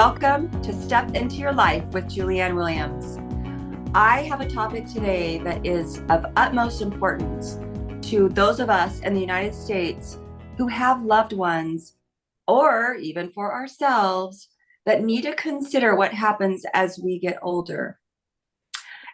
Welcome to Step Into Your Life with Julianne Williams. I have a topic today that is of utmost importance to those of us in the United States who have loved ones, or even for ourselves, that need to consider what happens as we get older.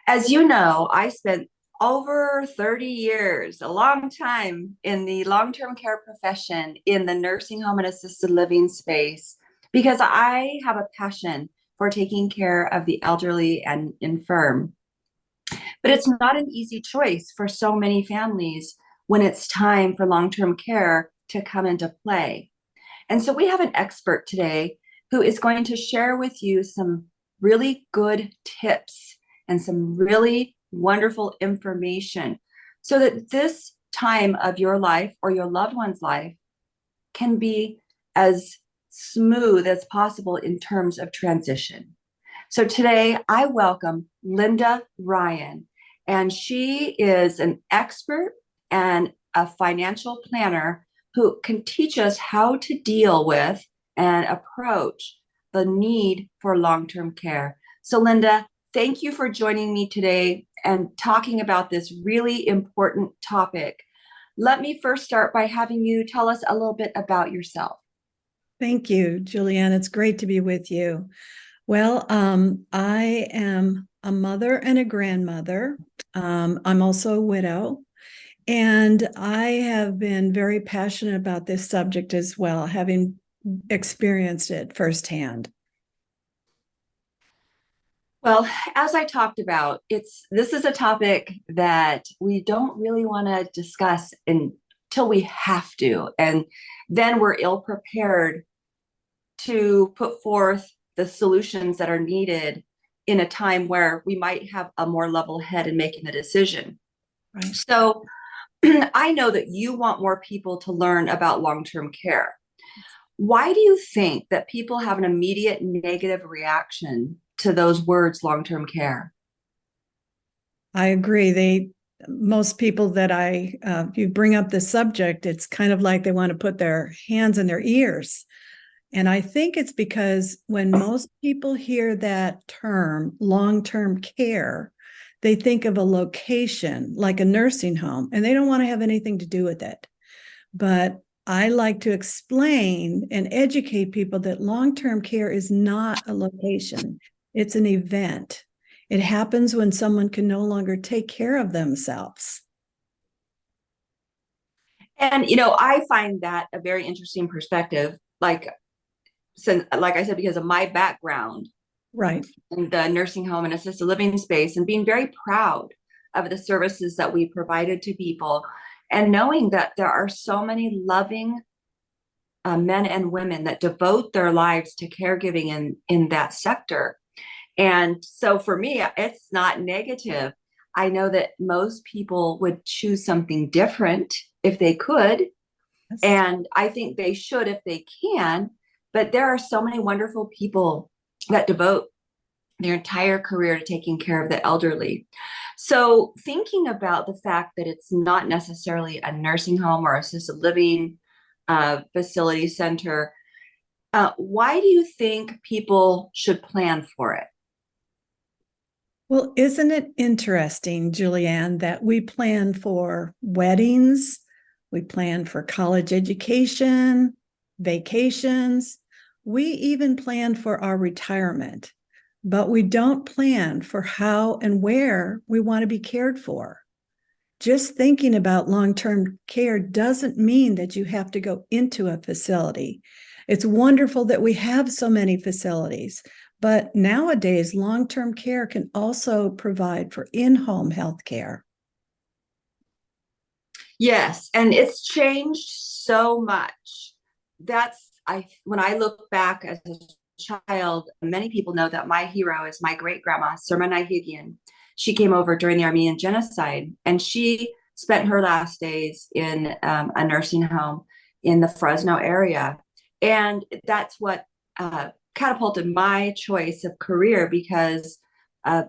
As you know, I spent over 30 years, a long time, in the long-term care profession in the nursing home and assisted living space because I have a passion for taking care of the elderly and infirm. But it's not an easy choice for so many families when it's time for long-term care to come into play. And so we have an expert today who is going to share with you some really good tips and some really wonderful information so that this time of your life or your loved one's life can be as smooth as possible in terms of transition. So today I welcome Linda.Ryan, and she is an expert and a financial planner who can teach us how to deal with and approach the need for long-term care. So Linda, thank you for joining me today and talking about this really important topic. Let me first start by having you tell us a little bit about yourself. Thank you, Julianne. It's great to be with you. Well, I am a mother and a grandmother. I'm also a widow, and I have been very passionate about this subject as well, having experienced it firsthand. Well, as I talked about, this is a topic that we don't really want to discuss until we have to, and then we're ill prepared to put forth the solutions that are needed in a time where we might have a more level head in making the decision. Right. So I know that you want more people to learn about long-term care. Why do you think that people have an immediate negative reaction to those words, long-term care? I agree. Most people that you bring up the subject, it's kind of like they want to put their hands in their ears. And I think it's because when most people hear that term, long-term care, they think of a location like a nursing home, and they don't want to have anything to do with it. But I like to explain and educate people that long-term care is not a location. It's an event. It happens when someone can no longer take care of themselves. And, I find that a very interesting perspective. Like I said, because of my background Right. in the nursing home and assisted living space, and being very proud of the services that we provided to people, and knowing that there are so many loving men and women that devote their lives to caregiving in that sector. And so for me, it's not negative. I know that most people would choose something different if they could. Yes. And I think they should if they can. But there are so many wonderful people that devote their entire career to taking care of the elderly. So thinking about the fact that it's not necessarily a nursing home or assisted living facility center, why do you think people should plan for it? Well, isn't it interesting, Julianne, that we plan for weddings, we plan for college education, vacations, we even plan for our retirement, but we don't plan for how and where we want to be cared for. Just thinking about long-term care doesn't mean that you have to go into a facility. It's wonderful that we have so many facilities, but nowadays long-term care can also provide for in-home health care. Yes, and it's changed so much. When I look back as a child, many people know that my hero is my great grandma, Surma Nahigian. She came over during the Armenian genocide, and she spent her last days in a nursing home in the Fresno area. And that's what catapulted my choice of career, because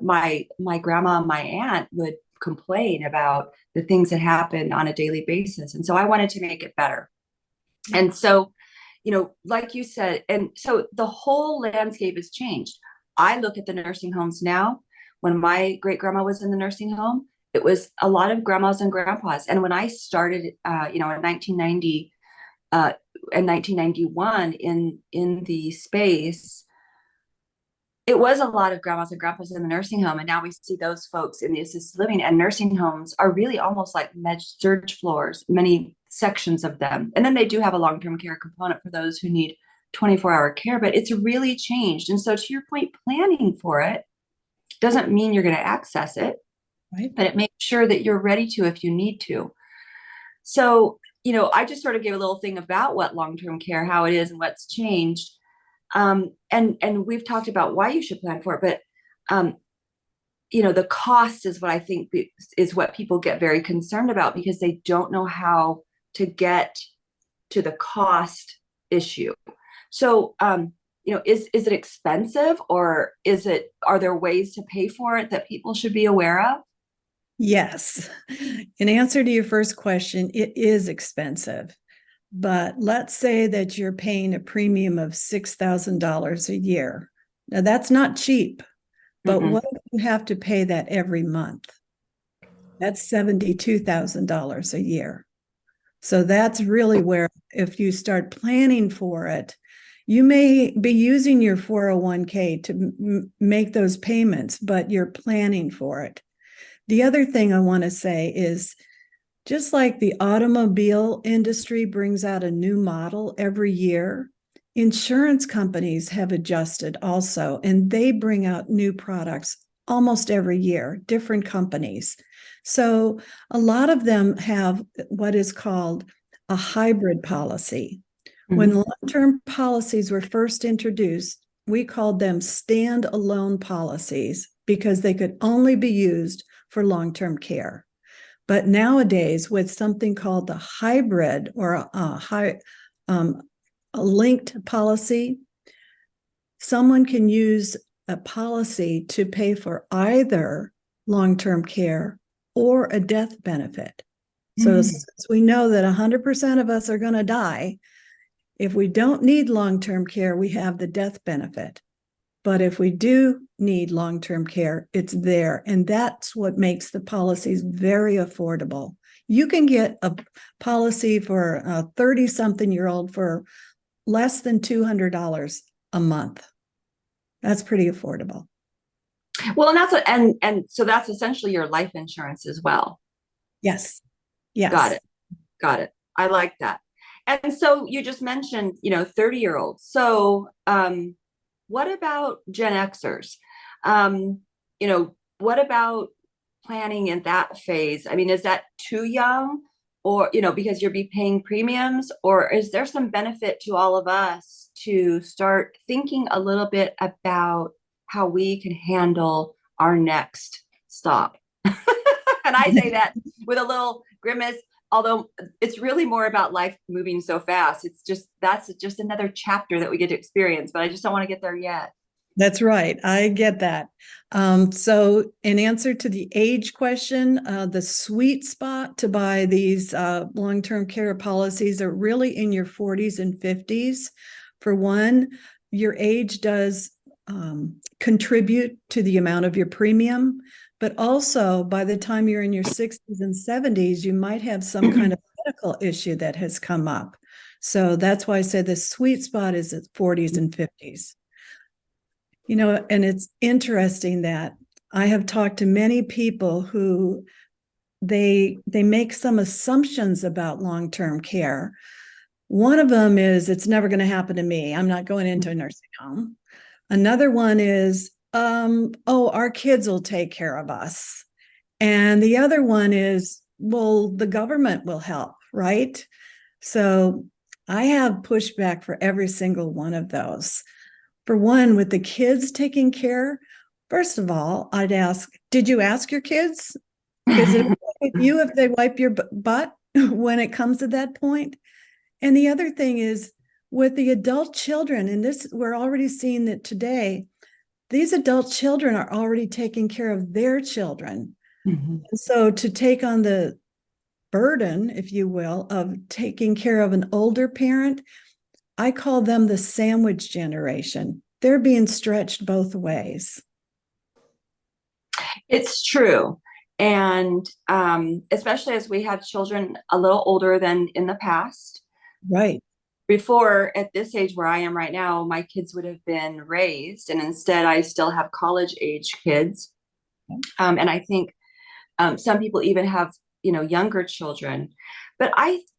my grandma and my aunt would complain about the things that happened on a daily basis. And so I wanted to make it better. And so, like you said, and so the whole landscape has changed. I look at the nursing homes now. When my great grandma was in the nursing home, it was a lot of grandmas and grandpas. And when I started, in 1990 and 1991 in the space, it was a lot of grandmas and grandpas in the nursing home. And now we see those folks in the assisted living, and nursing homes are really almost like med surg floors, many sections of them. And then they do have a long-term care component for those who need 24-hour care, but it's really changed. And so to your point, planning for it doesn't mean you're going to access it, Right. but it makes sure that you're ready to if you need to. So, I just sort of gave a little thing about what long-term care, how it is and what's changed. And we've talked about why you should plan for it, but the cost is what I think is what people get very concerned about, because they don't know how to get to the cost issue. So, is it expensive, or are there ways to pay for it that people should be aware of? Yes. In answer to your first question, it is expensive. But let's say that you're paying a premium of $6,000 a year. Now, that's not cheap, but Mm-mm. what if you have to pay that every month? That's $72,000 a year. So that's really where, if you start planning for it, you may be using your 401k to make those payments, but you're planning for it. The other thing I want to say is, just like the automobile industry brings out a new model every year, insurance companies have adjusted also, and they bring out new products almost every year, different companies. So a lot of them have what is called a hybrid policy. When Mm-hmm. long-term policies were first introduced, we called them standalone policies because they could only be used for long-term care. But nowadays, with something called the hybrid or a linked policy, someone can use a policy to pay for either long-term care or a death benefit. So Mm-hmm. since we know that 100% of us are going to die, if we don't need long-term care, we have the death benefit. But if we do need long-term care, it's there. And that's what makes the policies very affordable. You can get a policy for a 30-something-year-old for less than $200 a month. That's pretty affordable. Well, and so that's essentially your life insurance as well. Yes. Got Yes. it. Got it. I like that. And so you just mentioned, 30-year-olds. So, what about Gen Xers? What about planning in that phase? I mean, is that too young, or, because you'll be paying premiums, or is there some benefit to all of us to start thinking a little bit about how we can handle our next stop? And I say that with a little grimace, although it's really more about life moving so fast. That's just another chapter that we get to experience, but I just don't want to get there yet. That's right. I get that. So, in answer to the age question, the sweet spot to buy these long-term care policies are really in your 40s and 50s. For one, your age does contribute to the amount of your premium, but also by the time you're in your 60s and 70s, you might have some kind of medical issue that has come up. So that's why I say the sweet spot is at 40s and 50s. And it's interesting that I have talked to many people who they make some assumptions about long-term care. One of them is, it's never going to happen to me. I'm not going into a nursing home. Another one is, our kids will take care of us. And the other one is, well, the government will help, right? So I have pushback for every single one of those. For one, with the kids taking care, first of all, I'd ask, did you ask your kids? Is it okay with you if they wipe your butt when it comes to that point? And the other thing is, with the adult children, and this, we're already seeing that today, these adult children are already taking care of their children. Mm-hmm. And so to take on the burden, if you will, of taking care of an older parent, I call them the sandwich generation. They're being stretched both ways. It's true. And especially as we have children a little older than in the past. Right. Before, at this age where I am right now, my kids would have been raised, and instead I still have college age kids. And I think some people even have, younger children. But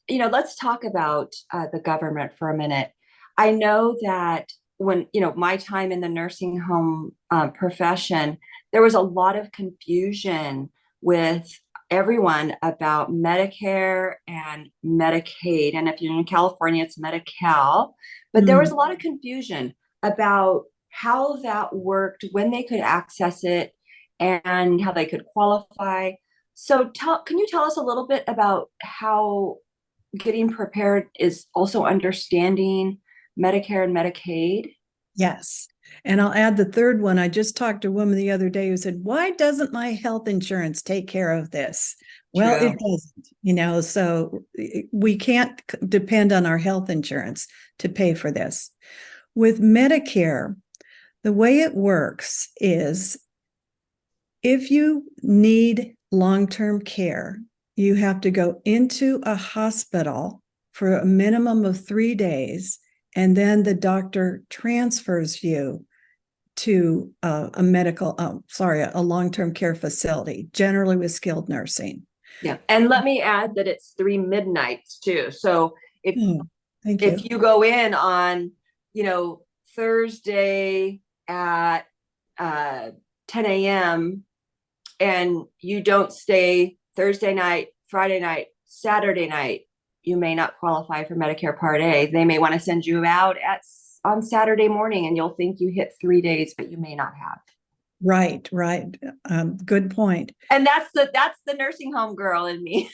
let's talk about the government for a minute. I know that when, my time in the nursing home profession, there was a lot of confusion with everyone about Medicare and Medicaid. And if you're in California, it's Medi-Cal. But there was a lot of confusion about how that worked, when they could access it, and how they could qualify. So can you tell us a little bit about how getting prepared is also understanding Medicare and Medicaid? Yes. And I'll add the third one. I just talked to a woman the other day who said, why doesn't my health insurance take care of this? Well, True. it doesn't, so we can't depend on our health insurance to pay for this. With Medicare, the way it works is if you need long-term care, you have to go into a hospital for a minimum of 3 days, and then the doctor transfers you to a long-term care facility, generally with skilled nursing. Yeah. And let me add that it's 3 midnights too. So Thank if you. you go in on, Thursday at 10 a.m. and you don't stay Thursday night, Friday night, Saturday night, you may not qualify for Medicare Part A. They may want to send you out on Saturday morning, and you'll think you hit 3 days, but you may not have. Right. Good point. And that's the nursing home girl in me.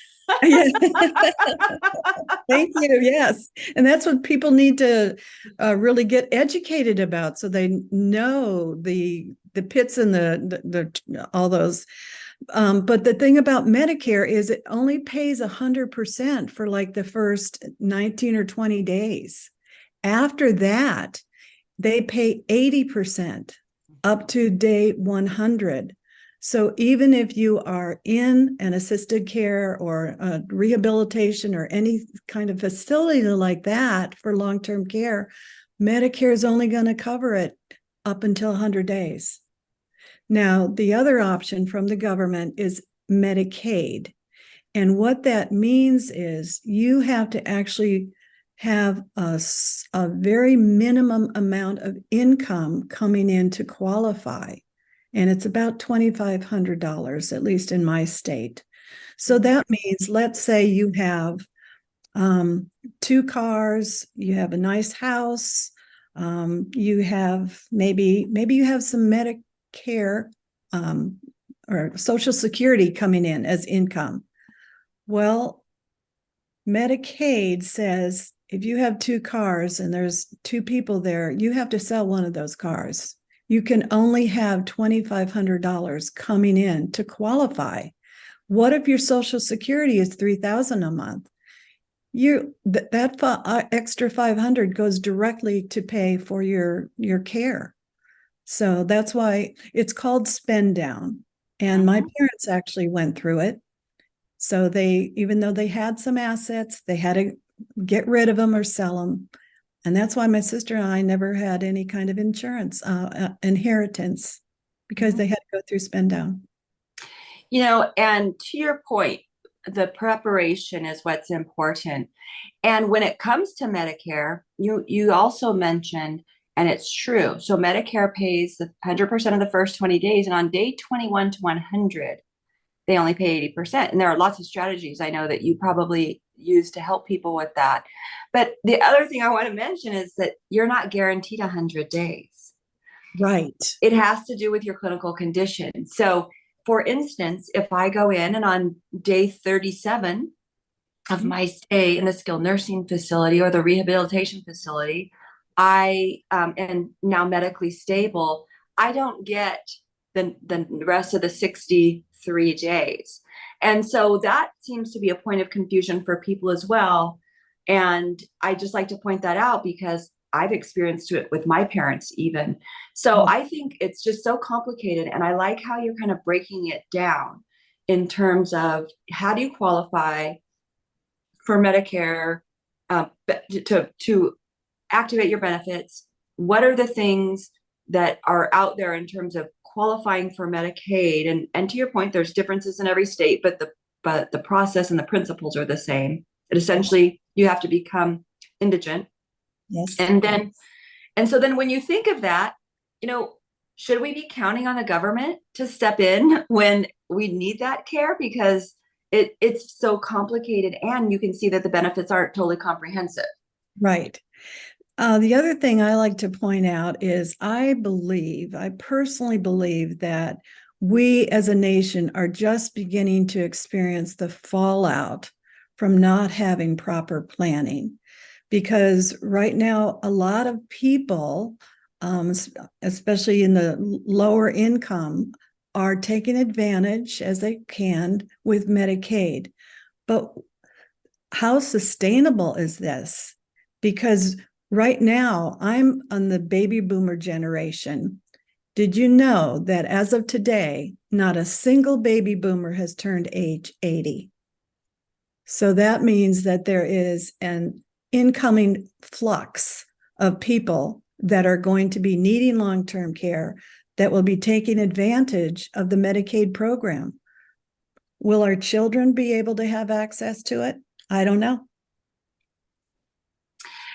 Thank you. Yes. And that's what people need to really get educated about, so they know the pits and the all those. But the thing about Medicare is it only pays 100% for like the first 19 or 20 days. After that, they pay 80% up to day 100. So even if you are in an assisted care or a rehabilitation or any kind of facility like that for long-term care, Medicare is only going to cover it up until 100 days. Now, the other option from the government is Medicaid. And what that means is you have to actually have a very minimum amount of income coming in to qualify. And it's about $2,500, at least in my state. So that means, let's say you have 2 cars, you have a nice house, you have maybe you have some Medicare or Social Security coming in as income. Well, Medicaid says if you have 2 cars and there's 2 people there, you have to sell one of those cars. You can only have $2,500 coming in to qualify. What if your Social Security is $3,000 a month? That extra $500 goes directly to pay for your care. So that's why it's called spend down. And my parents actually went through it. So even though they had some assets, they had to get rid of them or sell them. And that's why my sister and I never had any kind of insurance, inheritance, because they had to go through spend down. And to your point, the preparation is what's important. And when it comes to Medicare, you also mentioned, and it's true. So Medicare pays 100% of the first 20 days, and on day 21 to 100, they only pay 80%. And there are lots of strategies I know that you probably use to help people with that. But the other thing I want to mention is that you're not guaranteed 100 days. Right. It has to do with your clinical condition. So, for instance, if I go in and on day 37 of my stay in the skilled nursing facility or the rehabilitation facility, I am now medically stable, I don't get the rest of the 63 days. And so that seems to be a point of confusion for people as well. And I just like to point that out because I've experienced it with my parents even. So I think it's just so complicated. And I like how you're kind of breaking it down in terms of how do you qualify for Medicare, to activate your benefits. What are the things that are out there in terms of qualifying for Medicaid? And to your point, there's differences in every state, but the process and the principles are the same. That essentially you have to become indigent. Yes. And so then when you think of that, you know, should we be counting on the government to step in when we need that care? Because it's so complicated, and you can see that the benefits aren't totally comprehensive. Right. The other thing I like to point out is I personally believe that we as a nation are just beginning to experience the fallout from not having proper planning. Because right now, a lot of people, especially in the lower income, are taking advantage as they can with Medicaid. But how sustainable is this? Because right now, I'm on the baby boomer generation. Did you know that as of today, not a single baby boomer has turned age 80? So that means that there is an incoming flux of people that are going to be needing long-term care that will be taking advantage of the Medicaid program. Will our children be able to have access to it? I don't know.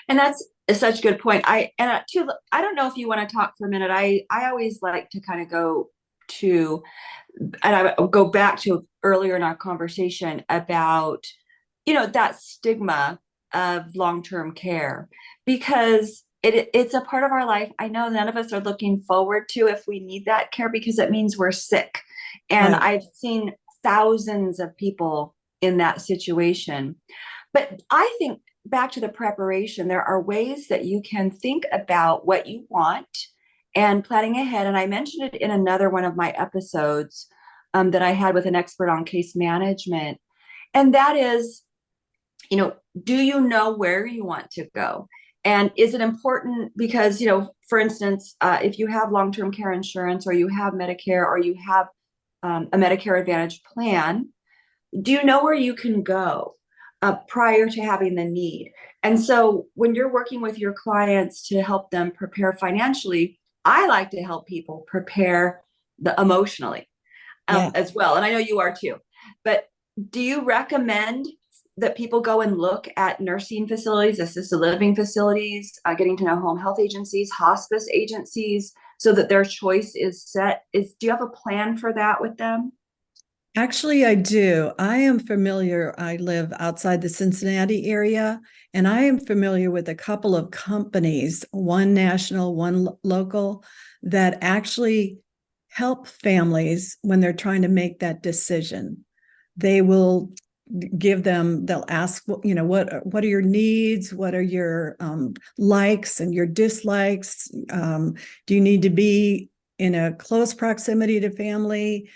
And that's such a good point. I don't know if you want to talk for a minute. I always like to kind of go to, and I go back to earlier in our conversation about, that stigma of long-term care, because it's a part of our life. I know none of us are looking forward to if we need that care because it means we're sick. And Right. I've seen thousands of people in that situation. But I think back to the preparation, there are ways that you can think about what you want and planning ahead. And I mentioned it in another one of my episodes that I had with an expert on case management. And that is, do you know where you want to go? And is it important because, for instance, if you have long-term care insurance or you have Medicare or you have a Medicare Advantage plan, do you know where you can go prior to having the need? And so when you're working with your clients to help them prepare financially, I like to help people prepare emotionally Yeah. as well. And I know you are too. But do you recommend that people go and look at nursing facilities, assisted living facilities, getting to know home health agencies, hospice agencies, so that their choice is set? Do you have a plan for that with them? Actually, I do. I am familiar. I live outside the Cincinnati area, and I am familiar with a couple of companies, one national, one local, that actually help families when they're trying to make that decision. They will they'll ask, what are your needs? What are your likes and your dislikes? Do you need to be in a close proximity to family?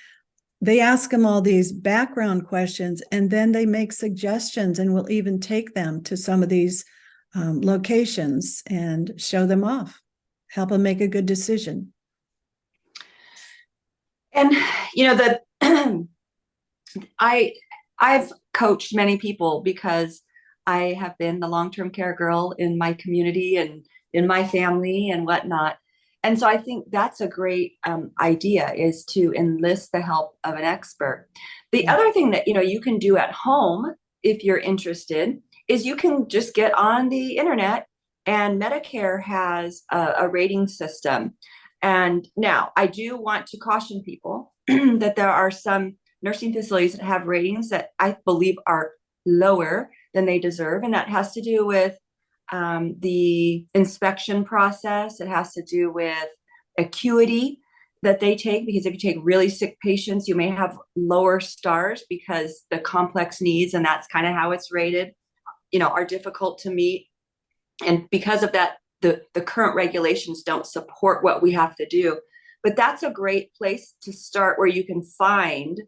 They ask them all these background questions, and then they make suggestions, and we'll even take them to some of these locations and show them off, help them make a good decision. And that I've coached many people because I have been the long-term care girl in my community and in my family and whatnot. And so I think that's a great idea, is to enlist the help of an expert. The Yeah. other thing that you can do at home, if you're interested, is you can just get on the internet, and Medicare has a rating system. And now I do want to caution people that there are some nursing facilities that have ratings that I believe are lower than they deserve. And that has to do with the inspection process. It has to do with acuity that they take, because if you take really sick patients, you may have lower stars because the complex needs, and that's kind of how it's rated, are difficult to meet. And because of that, the current regulations don't support what we have to do. But that's a great place to start, where you can find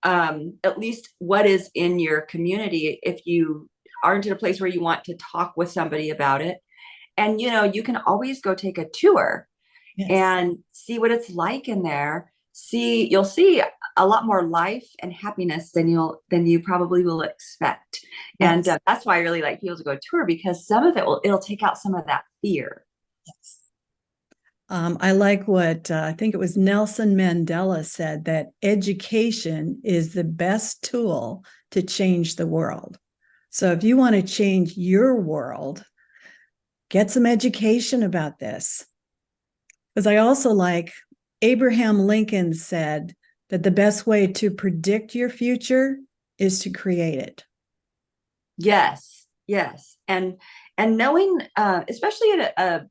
at least what is in your community if you aren't in a place where you want to talk with somebody about it. And, you can always go take a tour Yes. and see what it's like in there. You'll see a lot more life and happiness than you probably will expect. And Yes. that's why I really like people to go tour, because some of it'll take out some of that fear. Yes. I like what I think it was Nelson Mandela said, that education is the best tool to change the world. So if you want to change your world, get some education about this. Because I also like Abraham Lincoln said that the best way to predict your future is to create it. Yes, yes, and knowing, especially in a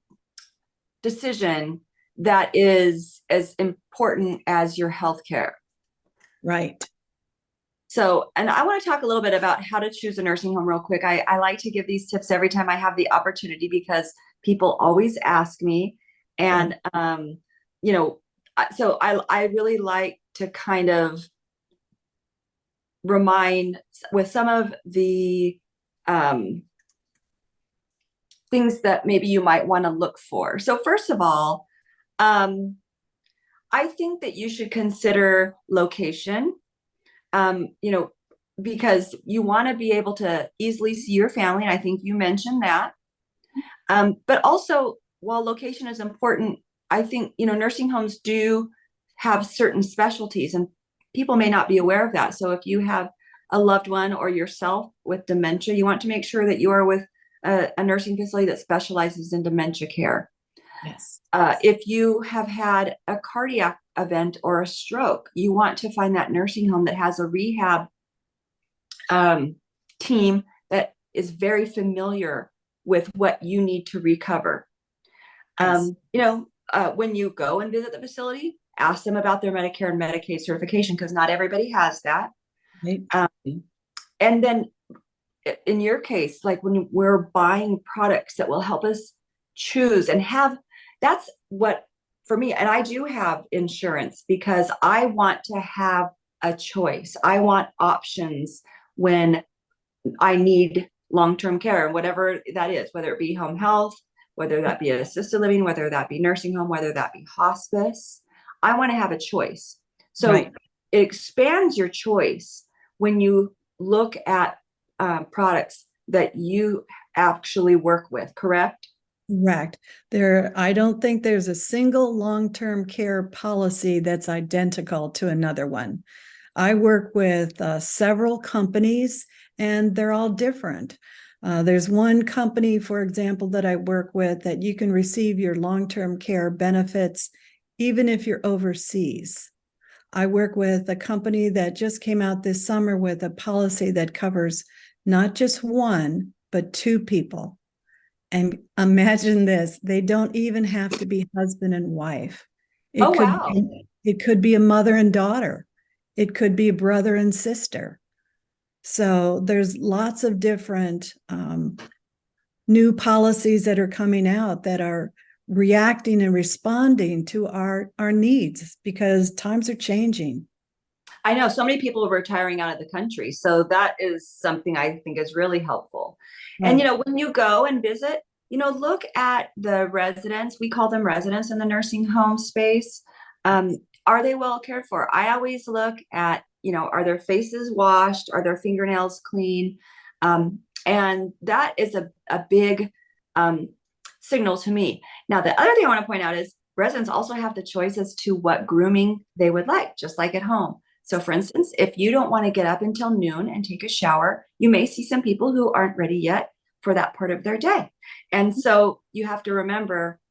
decision that is as important as your healthcare. Right. So, and I want to talk a little bit about how to choose a nursing home real quick. I like to give these tips every time I have the opportunity, because people always ask me. And, so I really like to kind of remind with some of the things that maybe you might want to look for. So first of all, I think that you should consider location. You know, because you want to be able to easily see your family. And I think you mentioned that. But also, while location is important, I think, nursing homes do have certain specialties, and people may not be aware of that. So if you have a loved one or yourself with dementia, you want to make sure that you are with a nursing facility that specializes in dementia care. Yes. If you have had a cardiac event or a stroke, you want to find that nursing home that has a rehab team that is very familiar with what you need to recover. Yes. When you go and visit the facility, ask them about their Medicare and Medicaid certification, because not everybody has that. Right. And then in your case, like when we're buying products that will help us choose and have, that's what for me, and I do have insurance because I want to have a choice. I want options when I need long-term care, whatever that is, whether it be home health, whether that be assisted living, whether that be nursing home, whether that be hospice. I want to have a choice. So Right. it expands your choice when you look at products that you actually work with, correct? Correct. I don't think there's a single long-term care policy that's identical to another one. I work with several companies, and they're all different. There's one company, for example, that I work with that you can receive your long-term care benefits even if you're overseas. I work with a company that just came out this summer with a policy that covers not just one, but two people. And imagine this, they don't even have to be husband and wife. Oh, wow. It could be a mother and daughter. It could be a brother and sister. So there's lots of different new policies that are coming out that are reacting and responding to our needs, because times are changing. I know so many people are retiring out of the country. So that is something I think is really helpful. And, Right. when you go and visit, look at the residents. We call them residents in the nursing home space. Are they well cared for? I always look at, are their faces washed? Are their fingernails clean? And that is a big signal to me. Now, the other thing I want to point out is residents also have the choice as to what grooming they would like, just like at home. So for instance, if you don't want to get up until noon and take a shower, you may see some people who aren't ready yet for that part of their day. And so you have to remember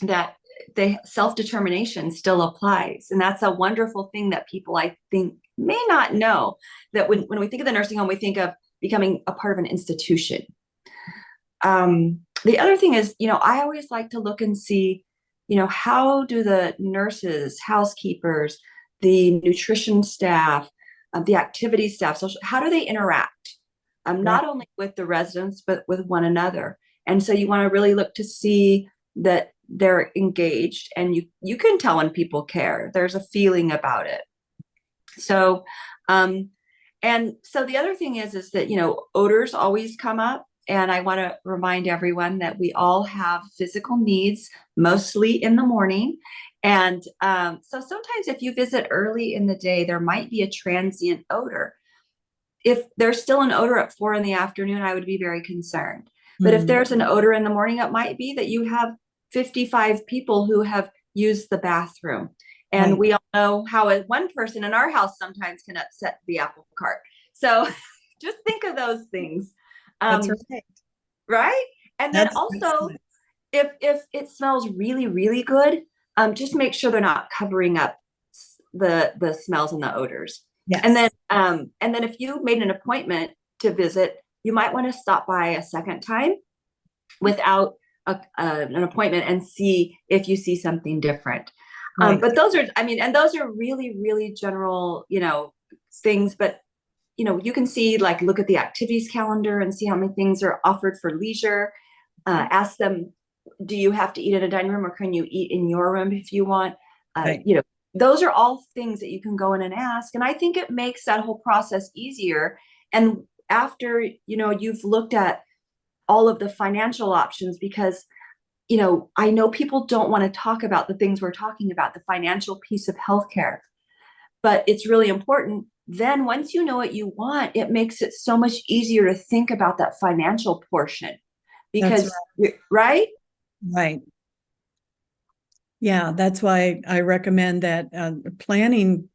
that the self-determination still applies. And that's a wonderful thing that people, I think, may not know, that when we think of the nursing home, we think of becoming a part of an institution. The other thing is, I always like to look and see, how do the nurses, housekeepers, the nutrition staff, the activity staff, social, how do they interact? Not only with the residents, but with one another. And so you want to really look to see that they're engaged, and you can tell when people care. There's a feeling about it. So, And so the other thing is that, odors always come up. And I want to remind everyone that we all have physical needs, mostly in the morning. And so sometimes if you visit early in the day, there might be a transient odor. If there's still an odor at 4 in the afternoon, I would be very concerned. But if there's an odor in the morning, it might be that you have 55 people who have used the bathroom. And Right. we all know how one person in our house sometimes can upset the apple cart. So just think of those things. That's Um, right. right? And then That's also, excellent. if it smells really, really good, just make sure they're not covering up the smells and the odors. Yes. And then if you made an appointment to visit, you might want to stop by a second time without an appointment and see if you see something different. Right. But those are, I mean, and those are really, really general, things. But you can see, like, look at the activities calendar and see how many things are offered for leisure. Ask them, do you have to eat in a dining room, or can you eat in your room if you want? Right. Those are all things that you can go in and ask. And I think it makes that whole process easier. And after, you've looked at all of the financial options, because, I know people don't want to talk about the things we're talking about, the financial piece of healthcare, but it's really important. Then once you know what you want, it makes it so much easier to think about that financial portion, That's because, right? right. Yeah, that's why I recommend that planning.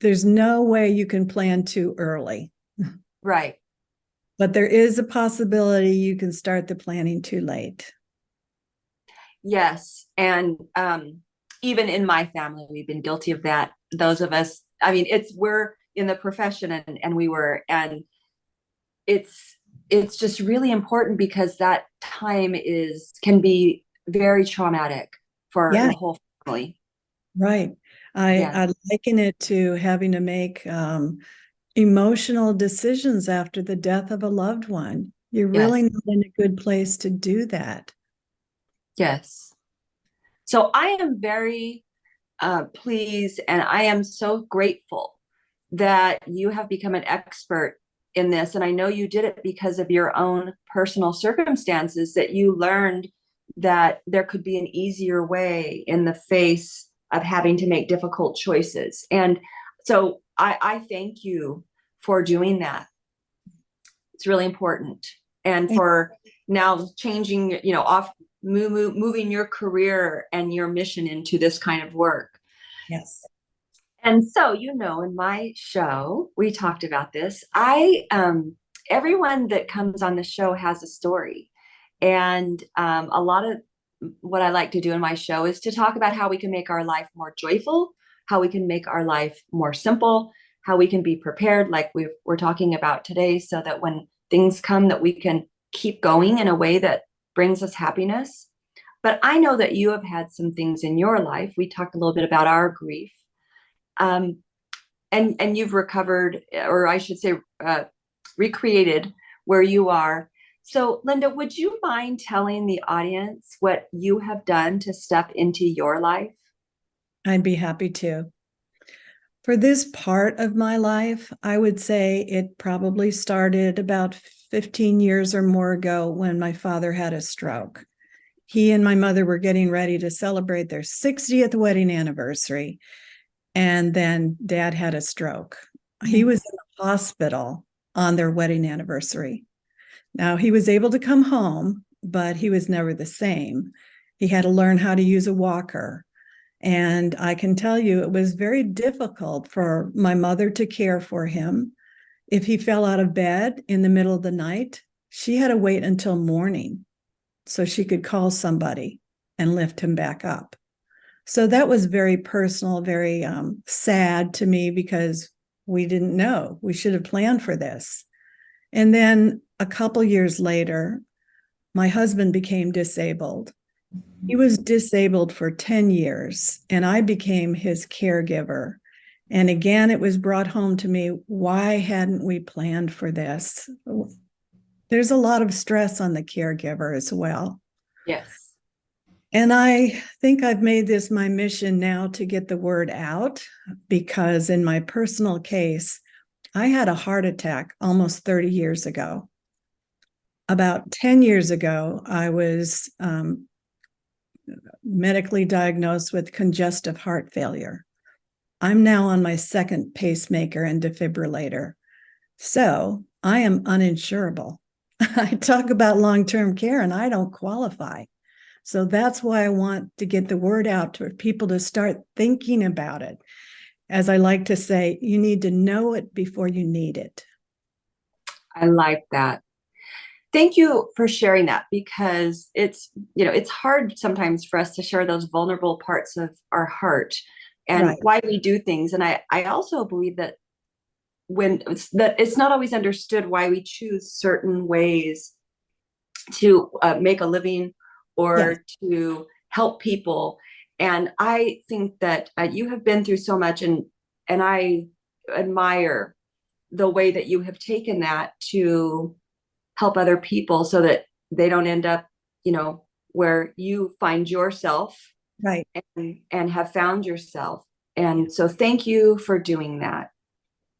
There's no way you can plan too early, Right. but there is a possibility you can start the planning too late. Yes. And even in my family, we've been guilty of that. Those of us, I mean, we're in the profession, and it's just really important, because that time can be very traumatic for Yeah, the whole family. right. Yeah. I liken it to having to make emotional decisions after the death of a loved one. You're really Yes. not in a good place to do that. Yes. So I am very pleased, and I am so grateful that you have become an expert in this. And I know you did it because of your own personal circumstances, that you learned that there could be an easier way in the face of having to make difficult choices. And so I thank you for doing that. It's really important. And for now changing, moving your career and your mission into this kind of work. Yes. And so, in my show, we talked about this. Everyone that comes on the show has a story. And a lot of what I like to do in my show is to talk about how we can make our life more joyful, how we can make our life more simple, how we can be prepared, like we're talking about today, so that when things come, that we can keep going in a way that brings us happiness. But I know that you have had some things in your life. We talked a little bit about our grief. Um, and you've recovered, or I should say, recreated where you are. So, Linda, would you mind telling the audience what you have done to step into your life? I'd be happy to. For this part of my life, I would say it probably started about 15 years or more ago when my father had a stroke. He and my mother were getting ready to celebrate their 60th wedding anniversary. And then dad had a stroke. He was in the hospital on their wedding anniversary. Now, he was able to come home, but he was never the same. He had to learn how to use a walker. And I can tell you, it was very difficult for my mother to care for him. If he fell out of bed in the middle of the night, she had to wait until morning so she could call somebody and lift him back up. So that was very personal, very sad to me, because we didn't know. We should have planned for this. And then a couple years later, my husband became disabled. He was disabled for 10 years, and I became his caregiver. And again, it was brought home to me, why hadn't we planned for this? There's a lot of stress on the caregiver as well. Yes. And I think I've made this my mission now to get the word out, because in my personal case, I had a heart attack almost 30 years ago. About 10 years ago, I was medically diagnosed with congestive heart failure. I'm now on my second pacemaker and defibrillator. So I am uninsurable. I talk about long-term care and I don't qualify. So that's why I want to get the word out to people to start thinking about it. As I like to say, you need to know it before you need it. I like that. Thank you for sharing that, because it's hard sometimes for us to share those vulnerable parts of our heart and Right. why we do things. And I also believe that it's not always understood why we choose certain ways to make a living Yes. or to help people. And I think that you have been through so much, and I admire the way that you have taken that to help other people so that they don't end up, where you find yourself Right. and have found yourself. And so thank you for doing that.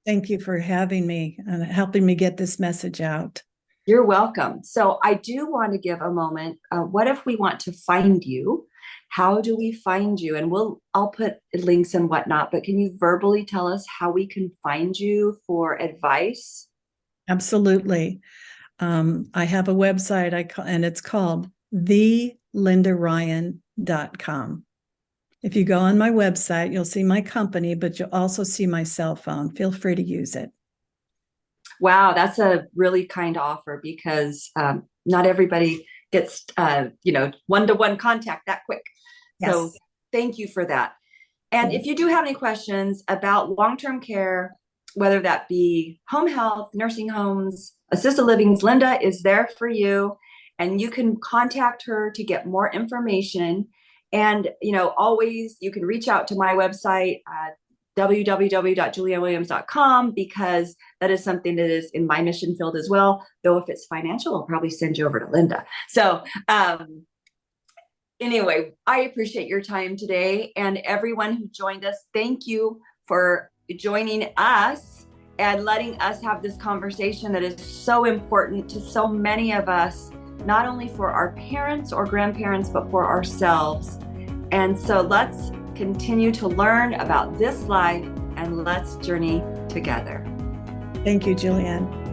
Thank you for having me and helping me get this message out. You're welcome. So I do want to give a moment. What if we want to find you? How do we find you? And I'll put links and whatnot, but can you verbally tell us how we can find you for advice? Absolutely. I have a website and it's called thelindaryan.com. If you go on my website, you'll see my company, but you'll also see my cell phone. Feel free to use it. Wow, that's a really kind offer, because not everybody gets, one-to-one contact that quick. So Yes. thank you for that. And if you do have any questions about long-term care, whether that be home health, nursing homes, assisted livings, Linda is there for you. And you can contact her to get more information. And, always you can reach out to my website, www.juliannewilliams.com, because that is something that is in my mission field as well. Though if it's financial, I'll probably send you over to Linda. So anyway, I appreciate your time today, and everyone who joined us. Thank you for joining us and letting us have this conversation that is so important to so many of us, not only for our parents or grandparents, but for ourselves. And so let's continue to learn about this life, and let's journey together. Thank you, Julianne.